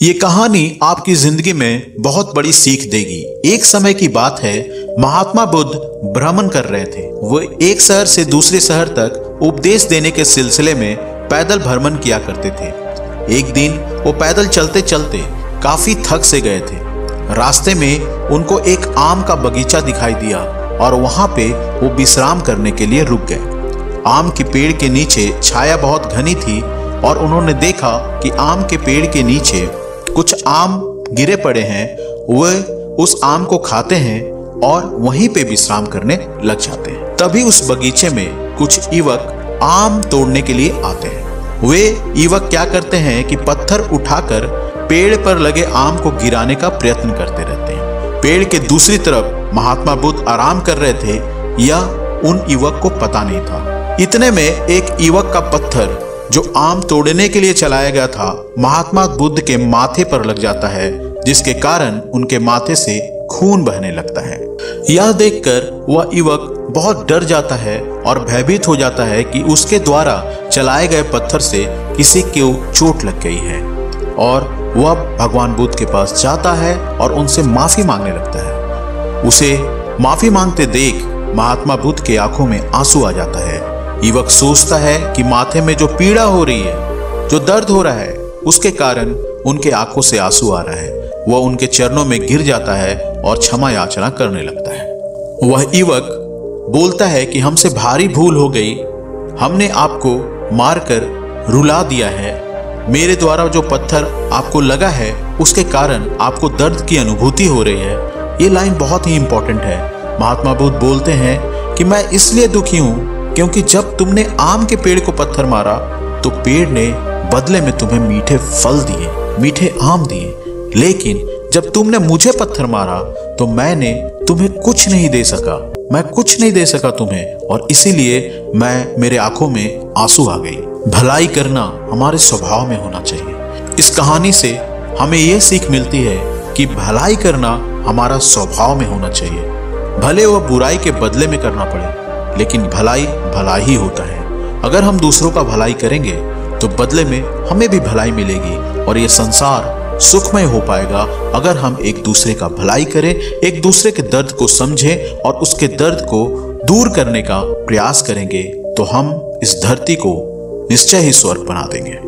ये कहानी आपकी जिंदगी में बहुत बड़ी सीख देगी। एक समय की बात है, महात्मा बुद्ध भ्रमण कर रहे थे। वो एक शहर से दूसरे शहर तक उपदेश देने के सिलसिले में पैदल भ्रमण किया करते थे। एक दिन वो पैदल चलते चलते काफी थक से गए थे। रास्ते में उनको एक आम का बगीचा दिखाई दिया और वहां पे वो विश्राम करने के लिए रुक गए। आम के पेड़ के नीचे छाया बहुत घनी थी और उन्होंने देखा कि आम के पेड़ के नीचे कुछ आम गिरे पड़े हैं। वे उस आम को खाते हैं और वहीं पे विश्राम करने लग जाते हैं। तभी उस बगीचे में कुछ युवक आम तोड़ने के लिए आते हैं। वे युवक क्या करते हैं कि पत्थर उठाकर पेड़ पर लगे आम को गिराने का प्रयत्न करते रहते हैं। पेड़ के दूसरी तरफ महात्मा बुद्ध आराम कर रहे थे, यह उन युवक को पता नहीं था। इतने में एक युवक का पत्थर जो आम तोड़ने के लिए चलाया गया था, महात्मा बुद्ध के माथे पर लग जाता है, जिसके कारण उनके माथे से खून बहने लगता है। यह देखकर वह युवक बहुत डर जाता है और भयभीत हो जाता है कि उसके द्वारा चलाए गए पत्थर से किसी को चोट लग गई है और वह भगवान बुद्ध के पास जाता है और उनसे माफी मांगने लगता है। उसे माफी मांगते देख महात्मा बुद्ध के आंखों में आंसू आ जाता है। युवक सोचता है कि माथे में जो पीड़ा हो रही है, जो दर्द हो रहा है, उसके कारण उनके आंखों से आंसू आ रहा है। वह उनके चरणों में गिर जाता है और क्षमा याचना करने लगता है। वह युवक बोलता है कि हमसे भारी भूल हो गई, हमने आपको मारकर रुला दिया है। मेरे द्वारा जो पत्थर आपको लगा है उसके कारण आपको दर्द की अनुभूति हो रही है। ये लाइन बहुत ही इंपॉर्टेंट है। महात्मा बुद्ध बोलते हैं कि मैं इसलिए दुखी हूं क्योंकि जब तुमने आम के पेड़ को पत्थर मारा तो पेड़ ने बदले में तुम्हें मीठे फल दिए, मीठे आम दिए, लेकिन जब तुमने मुझे पत्थर मारा तो मैंने तुम्हें कुछ नहीं दे सका, मैं कुछ नहीं दे सका तुम्हें, और इसीलिए मेरे आंखों में आंसू आ गई। भलाई करना हमारे स्वभाव में होना चाहिए। इस कहानी से हमें यह सीख मिलती है कि भलाई करना हमारा स्वभाव में होना चाहिए। भले वह बुराई के बदले में करना पड़े, लेकिन भलाई भलाई ही होता है। अगर हम दूसरों का भलाई करेंगे तो बदले में हमें भी भलाई मिलेगी और ये संसार सुखमय हो पाएगा अगर हम एक दूसरे का भलाई करें, एक दूसरे के दर्द को समझें और उसके दर्द को दूर करने का प्रयास करेंगे तो हम इस धरती को निश्चय ही स्वर्ग बना देंगे।